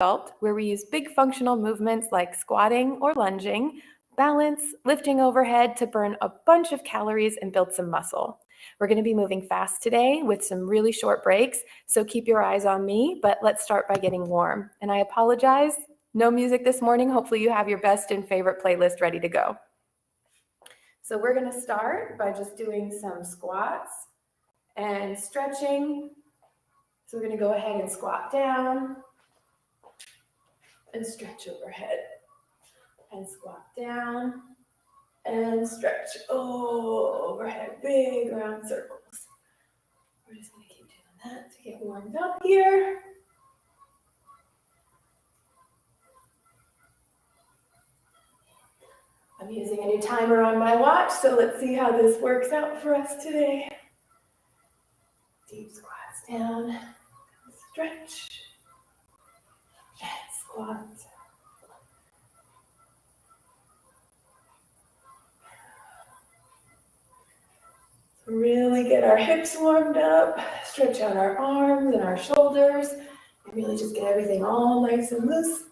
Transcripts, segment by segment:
adult, where we use big functional movements like squatting or lunging, balance, lifting overhead to burn a bunch of calories and build some muscle. We're going to be moving fast today with some really short breaks, so keep your eyes on me, but let's start by getting warm. And I apologize, no music this morning. Hopefully you have your best and favorite playlist ready to go. So we're going to start by just doing some squats and stretching. So we're going to go ahead and squat down and stretch overhead and squat down and stretch overhead, big round circles. We're just going to keep doing that to get warmed up here. I'm using a new timer on my watch, so let's see how this works out for us today. Deep squats down, stretch, and squat. Really get our hips warmed up, stretch out our arms and our shoulders, and really just get everything all nice and loose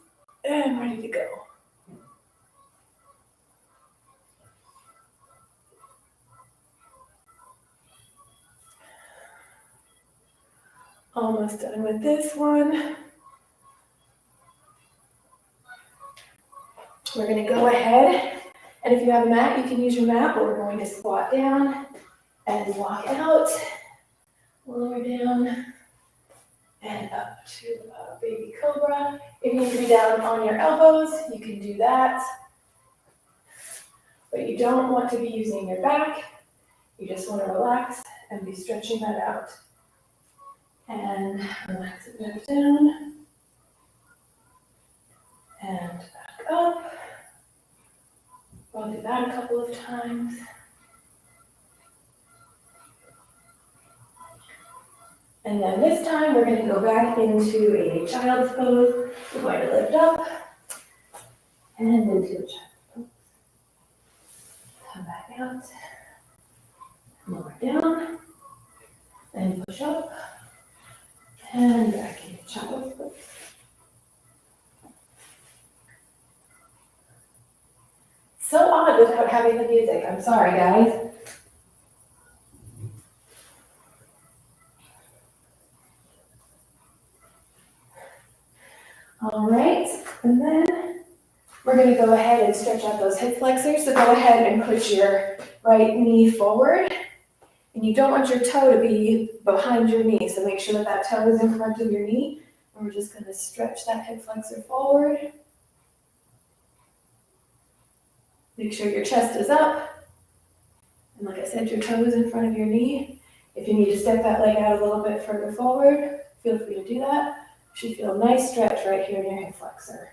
and ready to go. Almost done with this one. We're going to go ahead, and if you have a mat, you can use your mat, but we're going to squat down and walk out, lower down, and up to a baby cobra. If you need to be down on your elbows, you can do that. But you don't want to be using your back. You just want to relax and be stretching that out. And relax it back down. And back up. I'll do that a couple of times. And then this time we're going to go back into a child's pose. We're going to lift up and into a child's pose. Come back out, lower down, and push up, and back into child's pose. So odd without having the music. I'm sorry, guys. All right, and then we're going to go ahead and stretch out those hip flexors. So go ahead and push your right knee forward. And you don't want your toe to be behind your knee. So make sure that that toe is in front of your knee. And we're just going to stretch that hip flexor forward. Make sure your chest is up. And like I said, your toe is in front of your knee. If you need to step that leg out a little bit further forward, feel free to do that. You should feel a nice stretch right here in your hip flexor.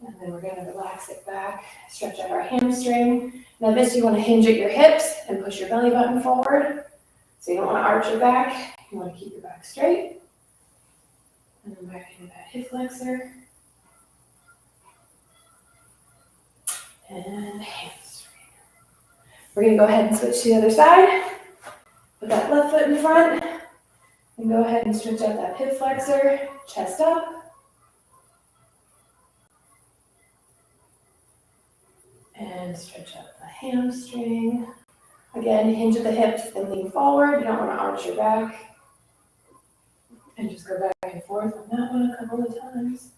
And then we're going to relax it back, stretch out our hamstring. Now this, you want to hinge at your hips and push your belly button forward. So you don't want to arch your back. You want to keep your back straight. And then back into that hip flexor. And hamstring. We're going to go ahead and switch to the other side. Put that left foot in front. And go ahead and stretch out that hip flexor, chest up. And stretch out the hamstring. Again, hinge at the hips and lean forward. You don't want to arch your back. And just go back and forth on that one a couple of times.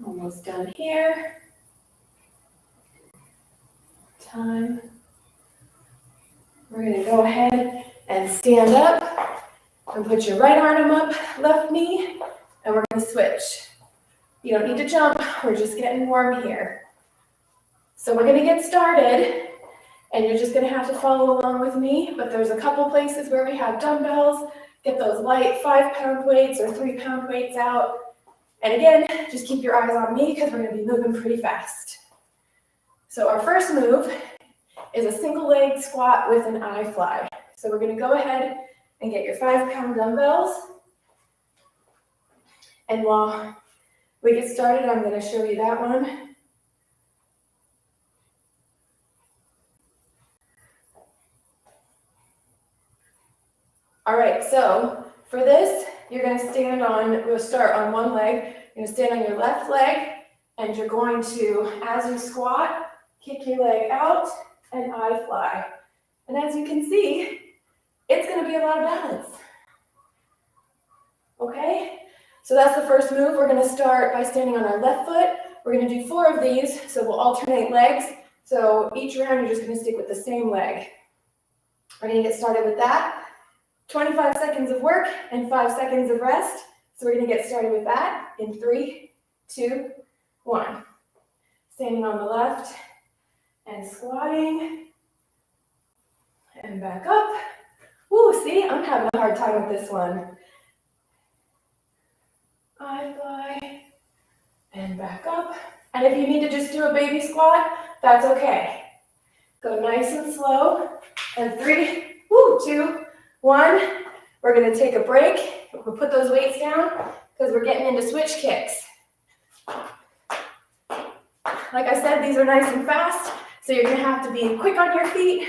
Almost done here. Time. We're going to go ahead and stand up and put your right arm up, left knee, and we're going to switch. You don't need to jump, we're just getting warm here. So we're going to get started, and you're just going to have to follow along with me, but there's a couple places where we have dumbbells. Get those light 5-pound weights or 3-pound weights out. And again, just keep your eyes on me because we're going to be moving pretty fast. So our first move is a single leg squat with an eye fly. So we're going to go ahead and get your 5-pound dumbbells. And while we get started, I'm going to show you that one. All right, so for this, you're going to stand on, we'll start on one leg. You're going to stand on your left leg, and you're going to, as you squat, kick your leg out and I fly. And as you can see, it's going to be a lot of balance. Okay? So that's the first move. We're going to start by standing on our left foot. We're going to do 4 of these, so we'll alternate legs. So each round, you're just going to stick with the same leg. We're going to get started with that. 25 seconds of work and 5 seconds of rest. So we're going to get started with that in 3, 2, 1. Standing on the left and squatting and back up. Woo, see, I'm having a hard time with this one. I fly and back up. And if you need to just do a baby squat, that's okay. Go nice and slow. And 3, 2, 1. We're going to take a break. We'll put those weights down because we're getting into switch kicks. Like I said, these are nice and fast, so you're going to have to be quick on your feet.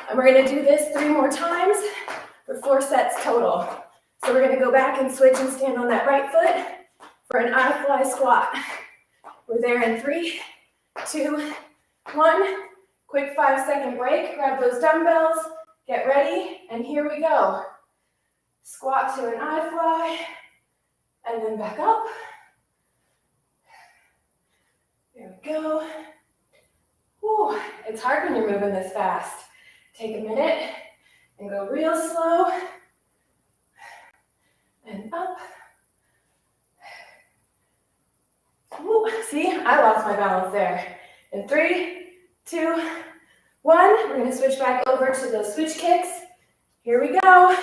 And we're going to do this 3 more times for 4 sets total. So we're going to go back and switch and stand on that right foot for an I fly squat. We're there in 3, 2, 1. Quick 5-second break. Grab those dumbbells. Get ready. And here we go. Squat to an I fly. And then back up. There we go. Whew. It's hard when you're moving this fast. Take a minute and go real slow. And up. Woo. See, I lost my balance there. In 3, 2, 1. We're going to switch back over to those switch kicks. Here we go.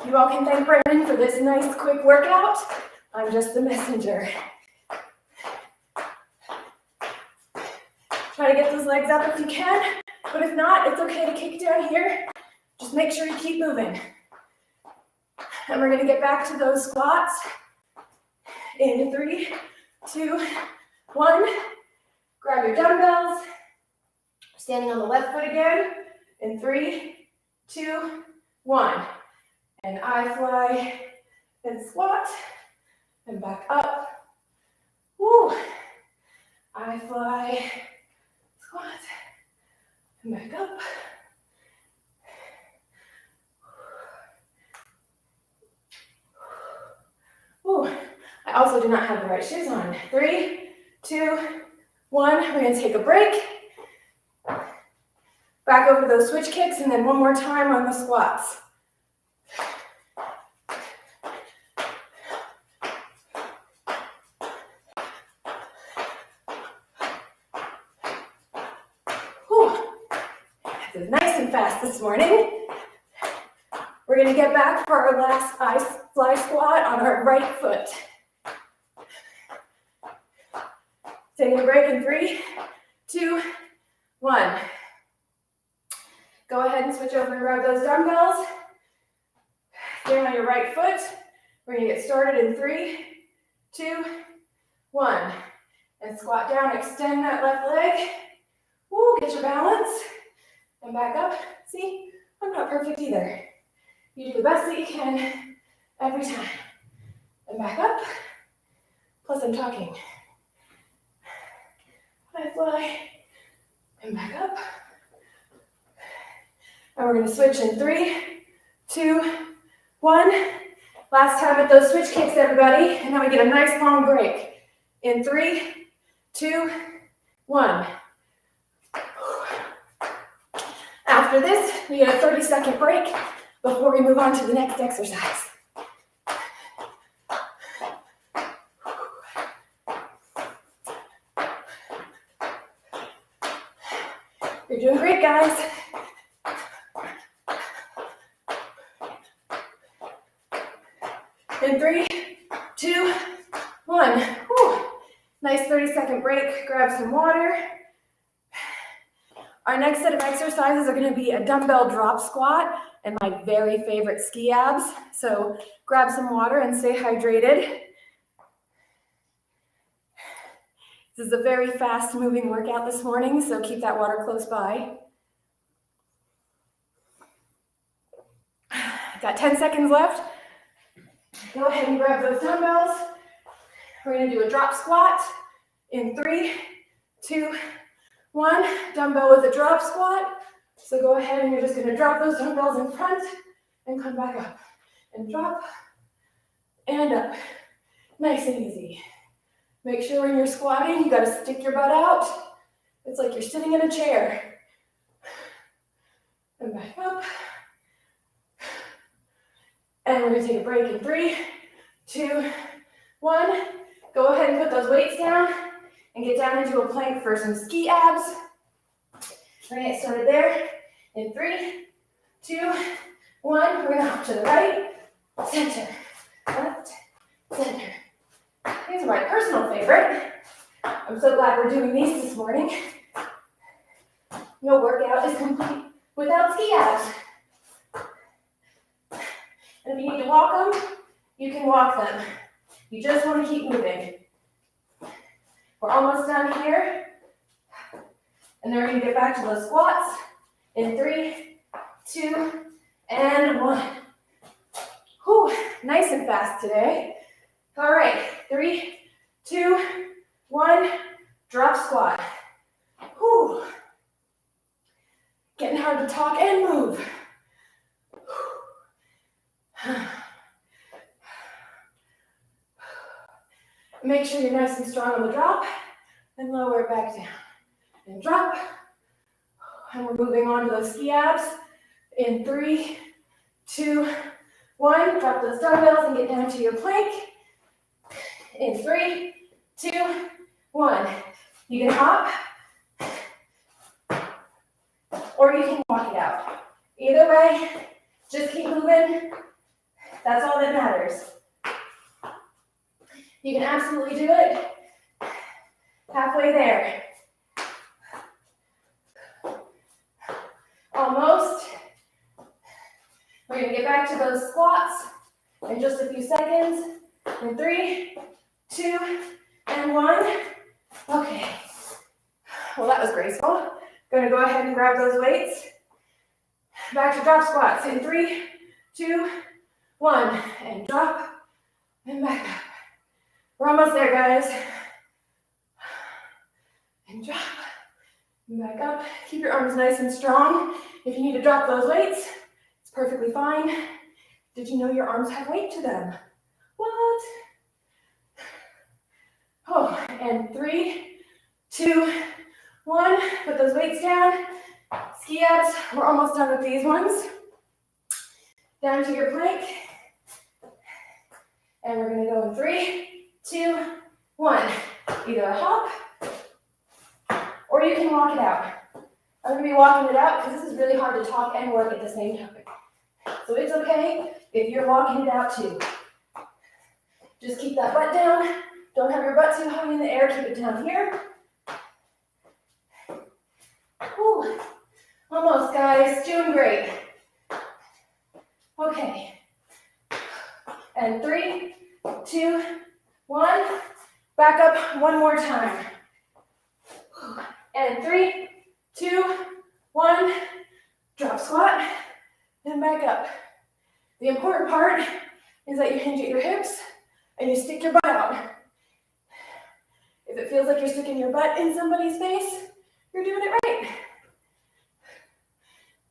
You all can thank Brendan for this nice quick workout. I'm just the messenger. Try to get those legs up if you can, but if not, it's okay to kick down here. Just make sure you keep moving. And we're going to get back to those squats in 3, 2, 1. Grab your dumbbells. Standing on the left foot again in 3, 2, 1. And I fly and squat and back up. Woo. I fly, squat, and back up. Woo. I also do not have the right shoes on. 3, 2, 1. We're going to take a break. Back over to those switch kicks, and then one more time on the squats. This is nice and fast this morning. We're going to get back for our last I fly squat on our right foot. Taking a break in 3, 2, 1. Go ahead and switch over and grab those dumbbells. Stand on your right foot. We're going to get started in 3, 2, 1. And squat down, extend that left leg. Woo, get your balance. And back up. See, I'm not perfect either. You do the best that you can every time. And back up. Plus I'm talking. I fly. And back up. And we're going to switch in 3, 2, 1. Last time with those switch kicks, everybody. And then we get a nice long break. In 3, 2, 1. After this, we get a 30-second break before we move on to the next exercise. You're doing great, guys. In 3, 2, 1. Whew. Nice 30-second break. Grab some water. Our next set of exercises are going to be a dumbbell drop squat and my very favorite ski abs. So grab some water and stay hydrated. This is a very fast moving workout this morning, so keep that water close by. Got 10 seconds left. Go ahead and grab those dumbbells. We're going to do a drop squat in 3, 2, 1. Dumbbell with a drop squat. So go ahead and you're just going to drop those dumbbells in front and come back up. And drop and up. Nice and easy. Make sure when you're squatting, you got to stick your butt out. It's like you're sitting in a chair. And back up. And we're going to take a break in 3, 2, 1. Go ahead and put those weights down and get down into a plank for some ski abs. We're going to get started there in 3, 2, 1. We're going to hop to the right, center, left, center. These are my personal favorite. I'm so glad we're doing these this morning. No workout is complete without ski abs. And if you need to walk them, you can walk them. You just want to keep moving. We're almost done here. And then we're going to get back to those squats in 3, 2, and 1. Whew, nice and fast today. All right, 3, 2, 1, drop squat. Whew. Getting hard to talk and move. Make sure you're nice and strong on the drop and lower it back down. And drop. And we're moving on to those ski abs in 3, 2, 1. Drop those dumbbells and get down to your plank. In 3, 2, 1. You can hop or you can walk it out. Either way, just keep moving. That's all that matters. You can absolutely do it. Halfway there. Almost. We're going to get back to those squats in just a few seconds. In 3, 2, and 1. Okay. Well, that was graceful. Going to go ahead and grab those weights. Back to drop squats in 3, 2, 1. And drop and back up. We're almost there, guys. And drop and back up. Keep your arms nice and strong. If you need to drop those weights, it's perfectly fine. Did you know your arms have weight to them? What? Oh, and 3, 2, 1. Put those weights down. Ski abs. We're almost done with these ones. Down to your plank. And we're going to go in 3, 2, 1. Either a hop or you can walk it out. I'm going to be walking it out because this is really hard to talk and work at the same time. So it's okay if you're walking it out too. Just keep that butt down. Don't have your butt too high in the air. Keep it down here. Whew. Almost, guys. Doing great. Okay. And 3, 2, 1. Back up one more time. And 3, 2, 1. Drop squat. And back up. The important part is that you hinge at your hips and you stick your butt out. If it feels like you're sticking your butt in somebody's face, you're doing it right.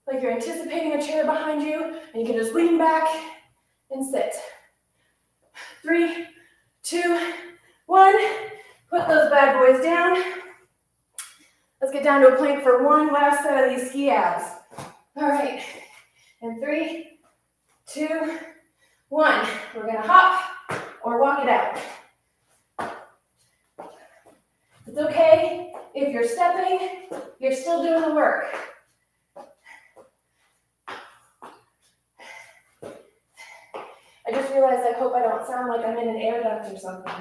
Like you're anticipating a chair behind you and you can just lean back and sit. 3, 2, 1. Put those bad boys down. Let's get down to a plank for one last set of these ski abs. All right. And 3, 2, 1. We're going to hop or walk it out. It's okay if you're stepping, you're still doing the work. I just realized I hope I don't sound like I'm in an air duct or something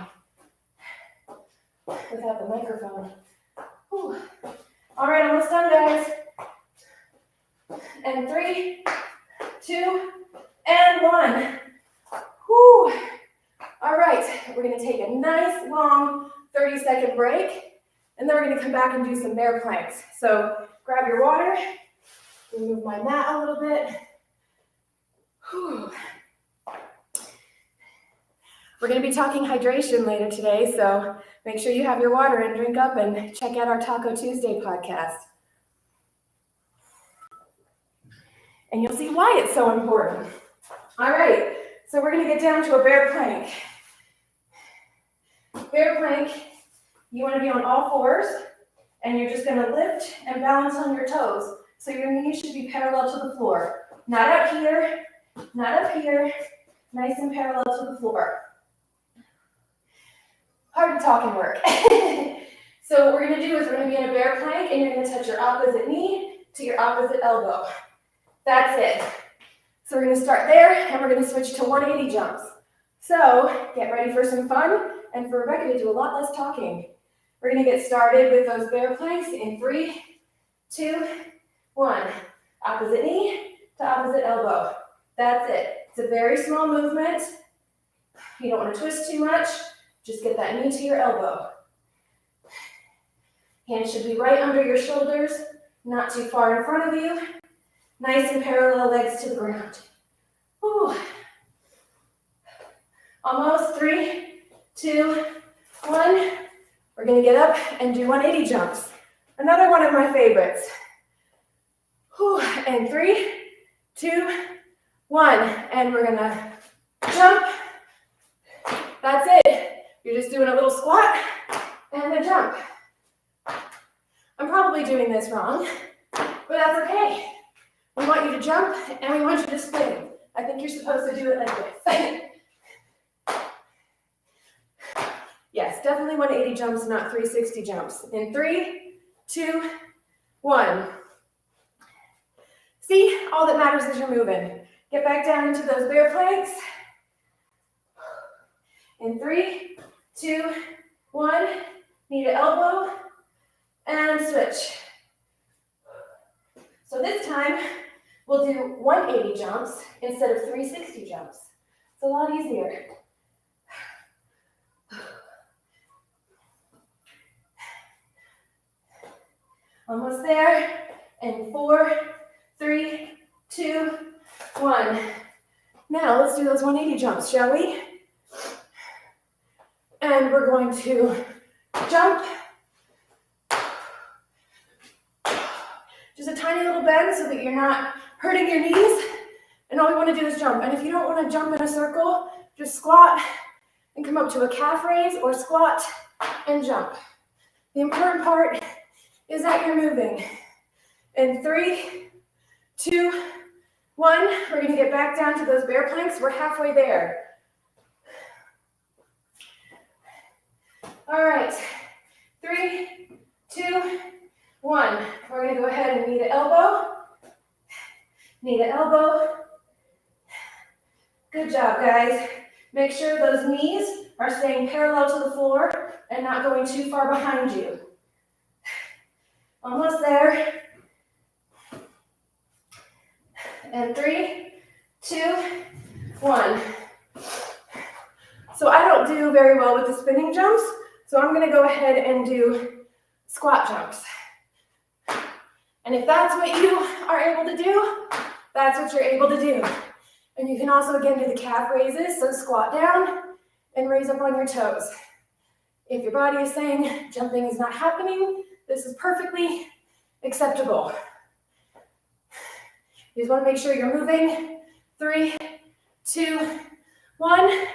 without the microphone. Whew. All right, almost done, guys. And 3, 2, and 1. Whew. All right, we're going to take a nice long 30-second break. And then we're gonna come back and do some bear planks. So grab your water, remove my mat a little bit. Whew. We're gonna be talking hydration later today, so make sure you have your water and drink up and check out our Taco Tuesday podcast. And you'll see why it's so important. All right, so we're gonna get down to a bear plank. Bear plank, you wanna be on all fours, and you're just gonna lift and balance on your toes. So your knees should be parallel to the floor. Not up here, not up here, nice and parallel to the floor. Hard to talk and work. So what we're gonna do is we're gonna be in a bear plank, and you're gonna touch your opposite knee to your opposite elbow. That's it. So we're gonna start there, and we're gonna switch to 180 jumps. So get ready for some fun, and for Rebecca to do a lot less talking. We're gonna get started with those bear planks in 3, 2, 1. Opposite knee to opposite elbow. That's it. It's a very small movement. You don't wanna twist too much. Just get that knee to your elbow. Hands should be right under your shoulders, not too far in front of you. Nice and parallel legs to the ground. Whew. Almost, 3, 2, 1. We're gonna get up and do 180 jumps. Another one of my favorites. Whew. And 3, 2, 1. And we're gonna jump. That's it. You're just doing a little squat and a jump. I'm probably doing this wrong, but that's okay. We want you to jump and we want you to spin. I think you're supposed to do it like this. Yes, definitely 180 jumps, not 360 jumps. In 3, 2, 1. See, all that matters is you're moving. Get back down into those bear planks. In 3, 2, 1, knee to elbow, and switch. So this time, we'll do 180 jumps instead of 360 jumps. It's a lot easier. Almost there. And 4, 3, 2, 1. Now let's do those 180 jumps, shall we? And we're going to jump. Just a tiny little bend so that you're not hurting your knees. And all we want to do is jump. And if you don't want to jump in a circle, just squat and come up to a calf raise, or squat and jump. The important part is that you're moving. In 3, 2, 1, we're going to get back down to those bear planks. We're halfway there. All right, 3, 2, 1. We're gonna go ahead and knee to elbow. Knee to elbow. Good job, guys. Make sure those knees are staying parallel to the floor and not going too far behind you. Almost there. And 3, 2, 1. So I don't do very well with the spinning jumps. So I'm gonna go ahead and do squat jumps. And if that's what you are able to do, that's what you're able to do. And you can also, again, do the calf raises. So squat down and raise up on your toes. If your body is saying jumping is not happening, this is perfectly acceptable. You just wanna make sure you're moving. 3, 2, 1.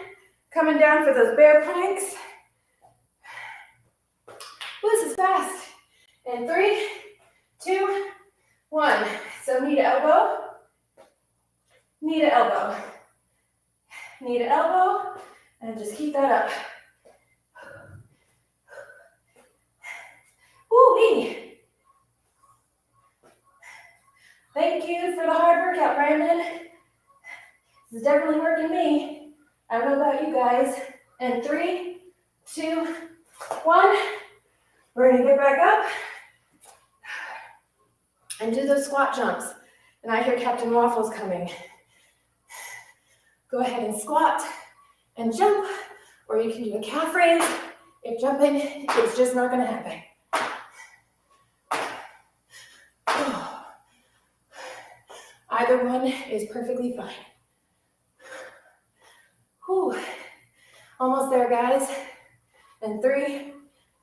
Coming down for those bear planks. This is fast. And 3, 2, 1. So knee to elbow, knee to elbow, knee to elbow, and just keep that up. Woo-wee. Thank you for the hard workout, Brandon. This is definitely working me. I don't know about you guys. And 3, 2, 1. We're gonna get back up and do those squat jumps. And I hear Captain Waffles coming. Go ahead and squat and jump, or you can do a calf raise if jumping is just not gonna happen. Either one is perfectly fine. Whew. Almost there, guys. And 3,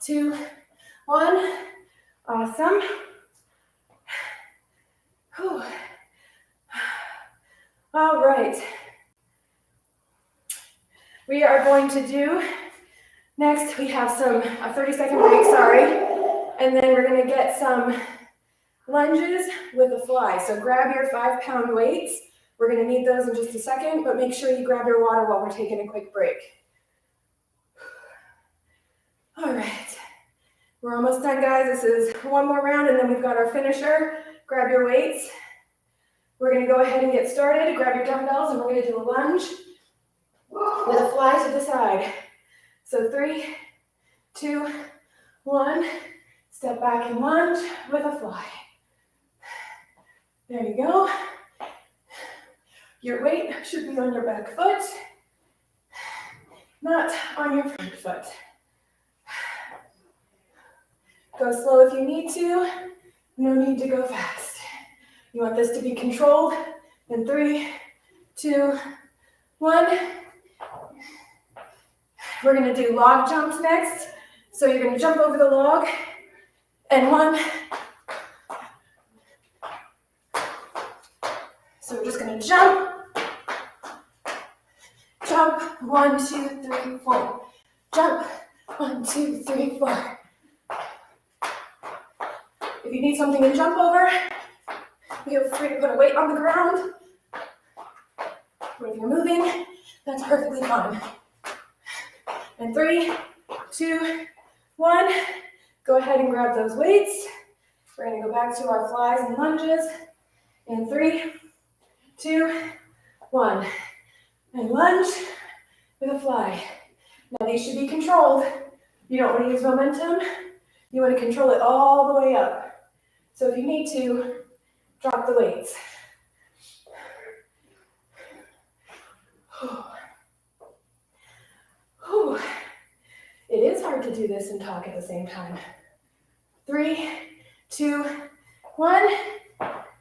2, 1. Awesome. Whew. All right. We are going to do, next we have a 30-second break, sorry. And then we're gonna get some lunges with a fly. So grab your 5-pound weights. We're gonna need those in just a second, but make sure you grab your water while we're taking a quick break. All right, we're almost done, guys. This is one more round and then we've got our finisher. Grab your weights. We're gonna go ahead and get started. Grab your dumbbells and we're gonna do a lunge with a fly to the side. So 3, 2, 1. Step back and lunge with a fly. There you go. Your weight should be on your back foot, not on your front foot. Go slow if you need to. No need to go fast. You want this to be controlled. In 3, 2, 1. We're gonna do log jumps next. So you're gonna jump over the log, and 1. So we're just gonna jump, 1, 2, 3, 4. Jump, 1, 2, 3, 4. If you need something to jump over, feel free to put a weight on the ground. Or if you're moving, that's perfectly fine. And 3, 2, 1. Go ahead and grab those weights. We're gonna go back to our flies and lunges. In 3, 2, 1. And lunge with a fly. Now these should be controlled. You don't want to use momentum. You want to control it all the way up. So if you need to, drop the weights. It is hard to do this and talk at the same time. 3, 2, 1.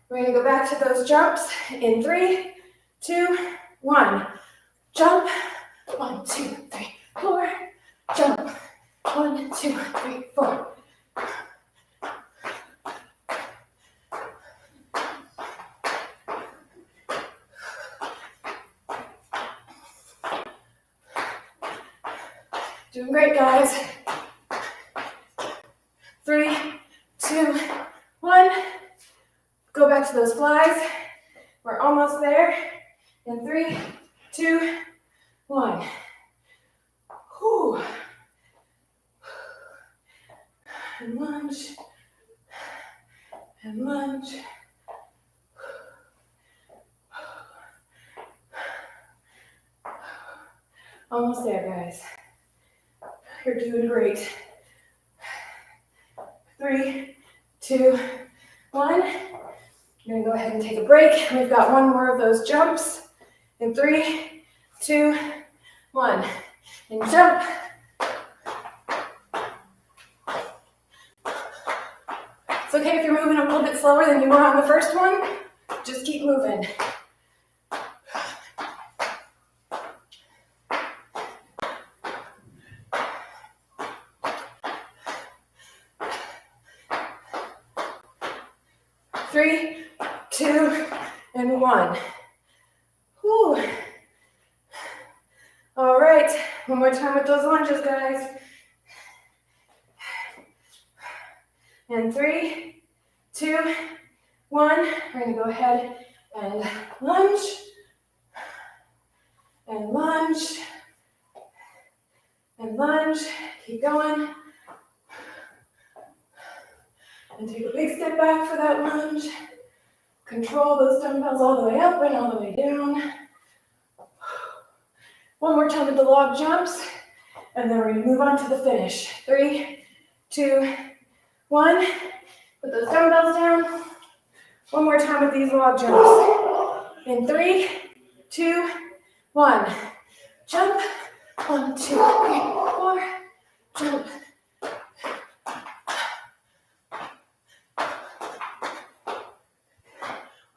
We're going to go back to those jumps in 3, 2, 1. Jump, 1, 2, 3, 4. Jump, 1, 2, 3, 4. Doing great, guys. 3, 2, 1. Go back to those flies. We're almost there. In 3, 2, 1. Whew. And lunge. And lunge. Almost there, guys. You're doing great. 3, 2, 1. You're gonna go ahead and take a break. We've got one more of those jumps. In 3, 2, 1. And jump. It's okay if you're moving a little bit slower than you were on the first one. Just keep moving. Three, 2, and 1. Whew. All right, one more time with those lunges, guys. And 3, 2, 1. We're gonna go ahead and lunge, and lunge, and lunge. Keep going. And take a big step back for that lunge. Control those dumbbells all the way up and all the way down. One more time with the log jumps. And then we're going to move on to the finish. 3, 2, 1. Put those dumbbells down. One more time with these log jumps. In 3, 2, 1. Jump. 1, 2, 3, 4. Jump.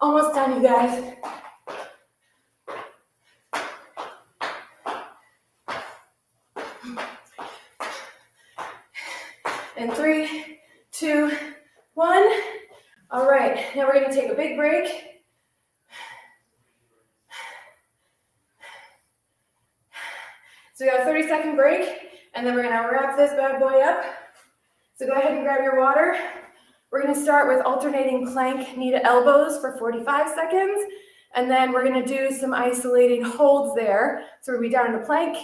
Almost done. time, you guys. And 3, 2, 1. All right, now we're going to take a big break. So we got a 30-second break, and then we're going to wrap this bad boy up. So go ahead and grab your water. We're going to start with alternating plank, knee to elbows for 45 seconds, and then we're going to do some isolating holds there. So we'll be down in the plank.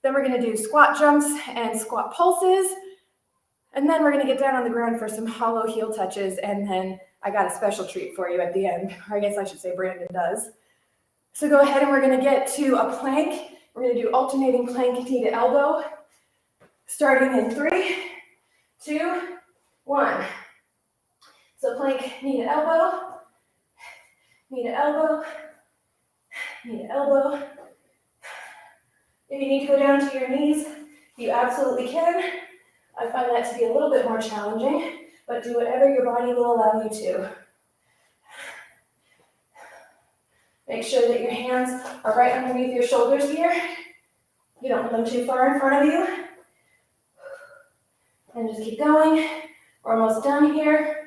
Then we're going to do squat jumps and squat pulses. And then we're going to get down on the ground for some hollow heel touches, and then I got a special treat for you at the end, or I guess I should say Brandon does. So go ahead and we're going to get to a plank. We're going to do alternating plank, knee to elbow, starting in 3, 2, 1. So plank, knee to elbow, knee to elbow, knee to elbow. If you need to go down to your knees, you absolutely can. I find that to be a little bit more challenging, but do whatever your body will allow you to. Make sure that your hands are right underneath your shoulders here. You don't want them too far in front of you. And just keep going. We're almost done here.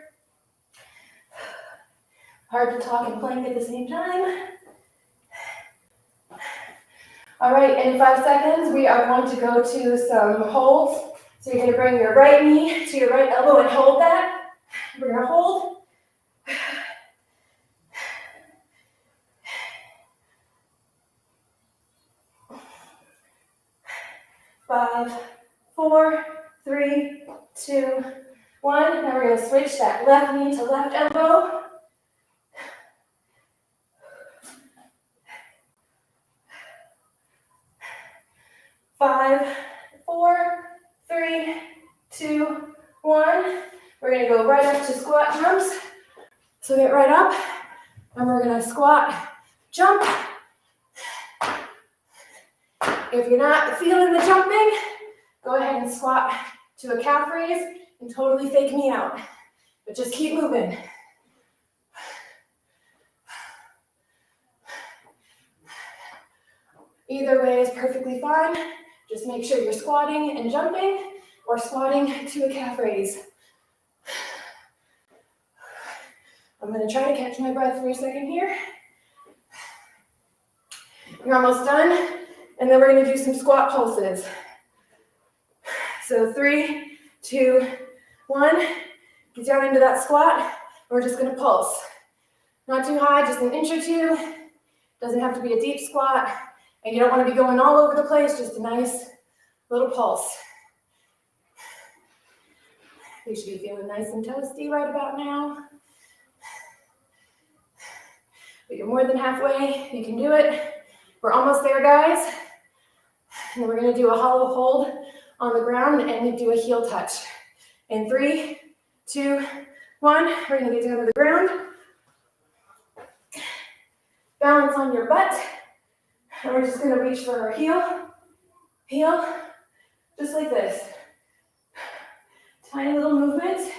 Hard to talk and plank at the same time. All right, in 5 seconds, we are going to go to some holds. So you're going to bring your right knee to your right elbow and hold that. We're going to hold. 5, 4, 3, 2, 1. Now we're going to switch that left knee to left elbow. Five, 4, 3, 2, 1. We're going to go right up to squat jumps. So get right up, and we're going to squat, jump. If you're not feeling the jumping, go ahead and squat to a calf raise and totally fake me out. But just keep moving. Either way is perfectly fine. Just make sure you're squatting and jumping or squatting to a calf raise. I'm going to try to catch my breath for a second here. You're almost done. And then we're going to do some squat pulses. So 3, 2, 1. Get down into that squat. We're just going to pulse. Not too high, just an inch or two. Doesn't have to be a deep squat. And you don't want to be going all over the place, just a nice little pulse. You should be feeling nice and toasty right about now. But you're more than halfway. You can do it. We're almost there, guys. And then we're going to do a hollow hold on the ground and we do a heel touch. In 3, 2, 1. We're going to get down to the ground. Balance on your butt. And we're just going to reach for our heel, just like this. Tiny little movement.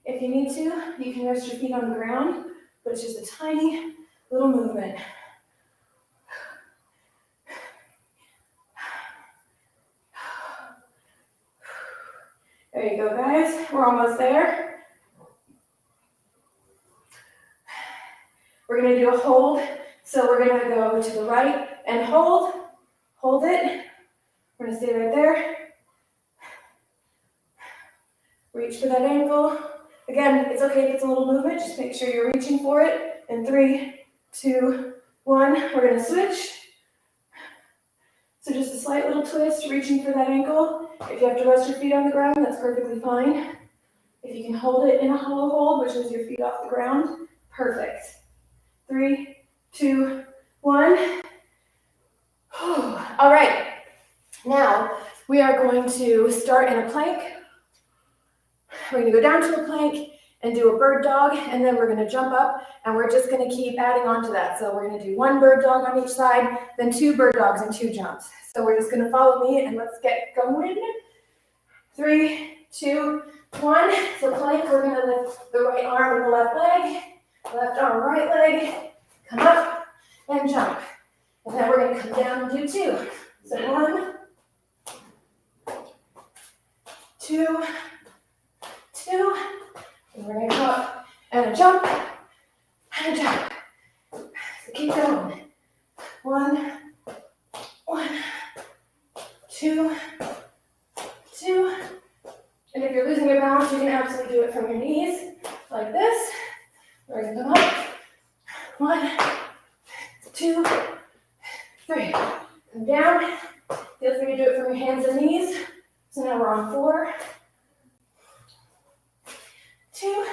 If you need to, you can rest your feet on the ground, but it's just a tiny little movement. There you go, guys. We're almost there. We're going to do a hold. So we're going to go to the right and hold it. We're going to stay right there. Reach for that ankle. Again, it's okay if it's a little movement, just make sure you're reaching for it. In 3, 2, 1, we're going to switch. So just a slight little twist, reaching for that ankle. If you have to rest your feet on the ground, that's perfectly fine. If you can hold it in a hollow hold, which is your feet off the ground, perfect. 3, 2, 1. All right, now we are going to start in a plank. We're going to go down to a plank and do a bird dog, and then we're going to jump up, and we're just going to keep adding on to that. So we're going to do 1 bird dog on each side, then 2 bird dogs and 2 jumps. So we're just going to follow me, and let's get going. 3, 2, 1. So plank, we're going to lift the right arm and the left leg. Left arm, right leg, come up and jump. And then we're gonna come down and do 2. So 1, 2, 2, and we're gonna come up and a jump, and a jump. So keep going. 1, 1, 2, 2. And if you're losing your balance, you can absolutely do it from your knees, like this. We're gonna come up. 1, 2, 3. Come down. Feel free to do it from your hands and knees. So now we're on 4, 2,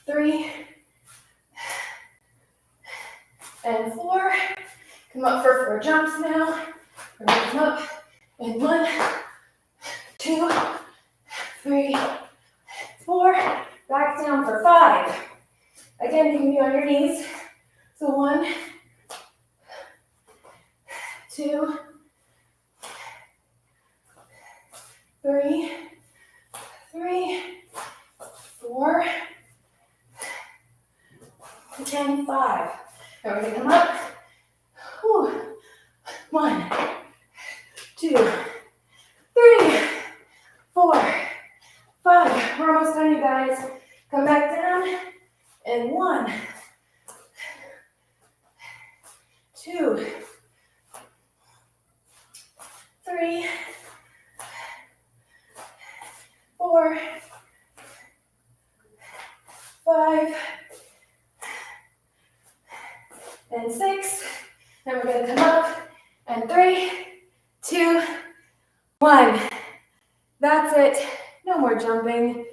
3, and 4. Come up for 4 jumps now. We're gonna come up in 1, 2, 3, 4. Back down for 5. Again, you can be on your knees. So 1, 2, 3, 4, and 5. Now we're gonna come up. 1, 2, 3, 4, 5. We're almost done, you guys. Come back down. And 1, 2, 3, 4, 5, and 6. Then we're going to come up and 3, 2, 1. That's it. No more jumping.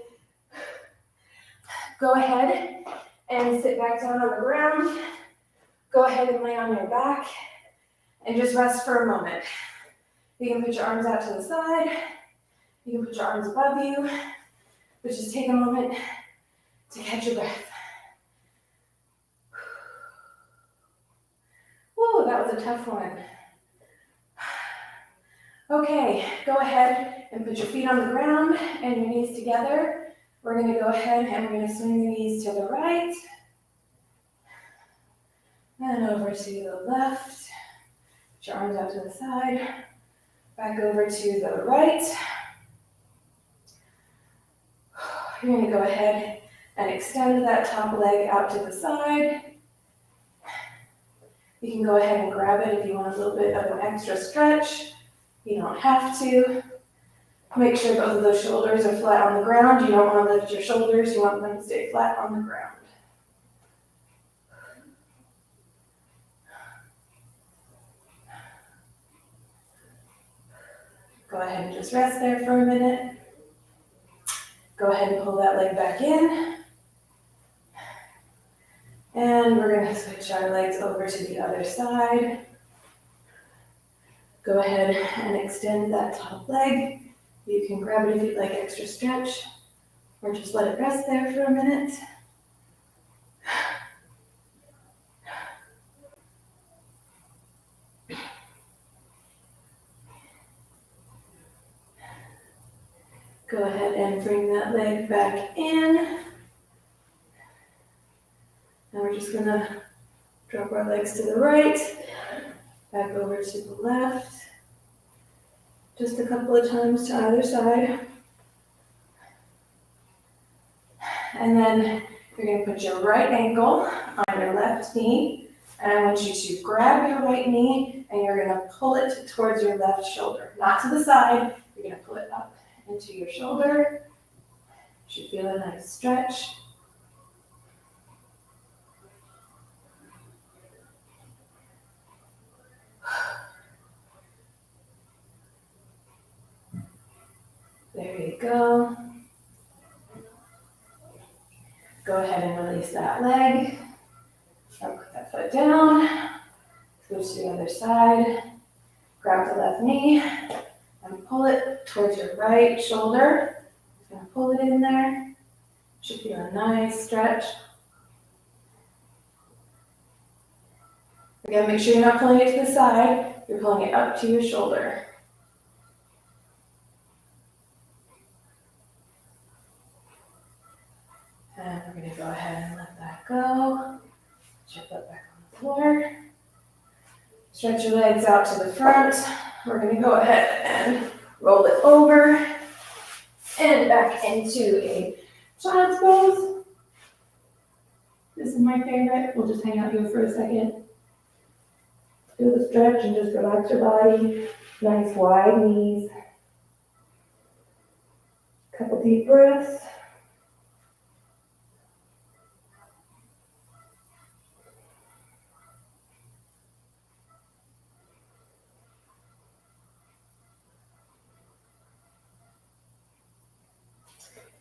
Go ahead and sit back down on the ground. Go ahead and lay on your back and just rest for a moment. You can put your arms out to the side. You can put your arms above you, but just take a moment to catch your breath. Whoa, that was a tough one. Okay, go ahead and put your feet on the ground and your knees together. We're going to go ahead and we're going to swing the knees to the right and over to the left. Put your arms out to the side. Back over to the right. You're going to go ahead and extend that top leg out to the side. You can go ahead and grab it if you want a little bit of an extra stretch. You don't have to. Make sure both of those shoulders are flat on the ground. You don't want to lift your shoulders. You want them to stay flat on the ground. Go ahead and just rest there for a minute. Go ahead and pull that leg back in. And we're going to switch our legs over to the other side. Go ahead and extend that top leg. You can grab it if you'd like extra stretch, or just let it rest there for a minute. Go ahead and bring that leg back in. Now we're just gonna drop our legs to the right, back over to the left. Just a couple of times to either side. And then you're going to put your right ankle on your left knee. And I want you to grab your right knee and you're going to pull it towards your left shoulder. Not to the side. You're going to pull it up into your shoulder. You should feel a nice stretch. There you go. Go ahead and release that leg. Now put that foot down. Switch to the other side. Grab the left knee and pull it towards your right shoulder. Just gonna pull it in there. Should feel a nice stretch. Again, make sure you're not pulling it to the side. You're pulling it up to your shoulder. Stretch your legs out to the front. We're going to go ahead and roll it over and back into a child's pose. This is my favorite. We'll just hang out here for a second. Do the stretch and just relax your body. Nice wide knees. Couple deep breaths.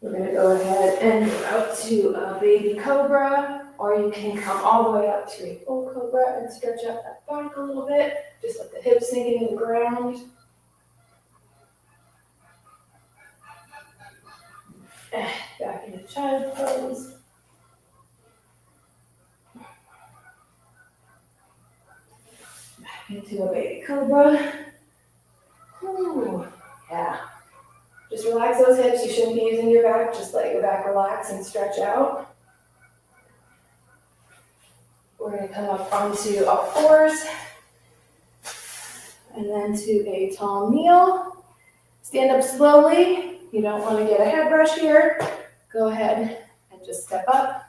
We're going to go ahead and go out to a baby cobra, or you can come all the way up to a full cobra and stretch out that back a little bit. Just let the hips sink into the ground. Back into child pose. Back into a baby cobra. Ooh, yeah. Just relax those hips. You shouldn't be using your back. Just let your back relax and stretch out. We're going to come up onto all fours and then to a tall kneel. Stand up slowly. You don't want to get a head rush here. Go ahead and just step up.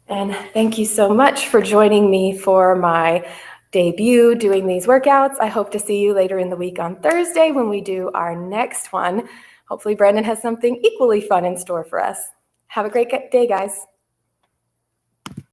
And thank you so much for joining me for my debut doing these workouts. I hope to see you later in the week on Thursday when we do our next one. Hopefully Brandon has something equally fun in store for us. Have a great day, guys.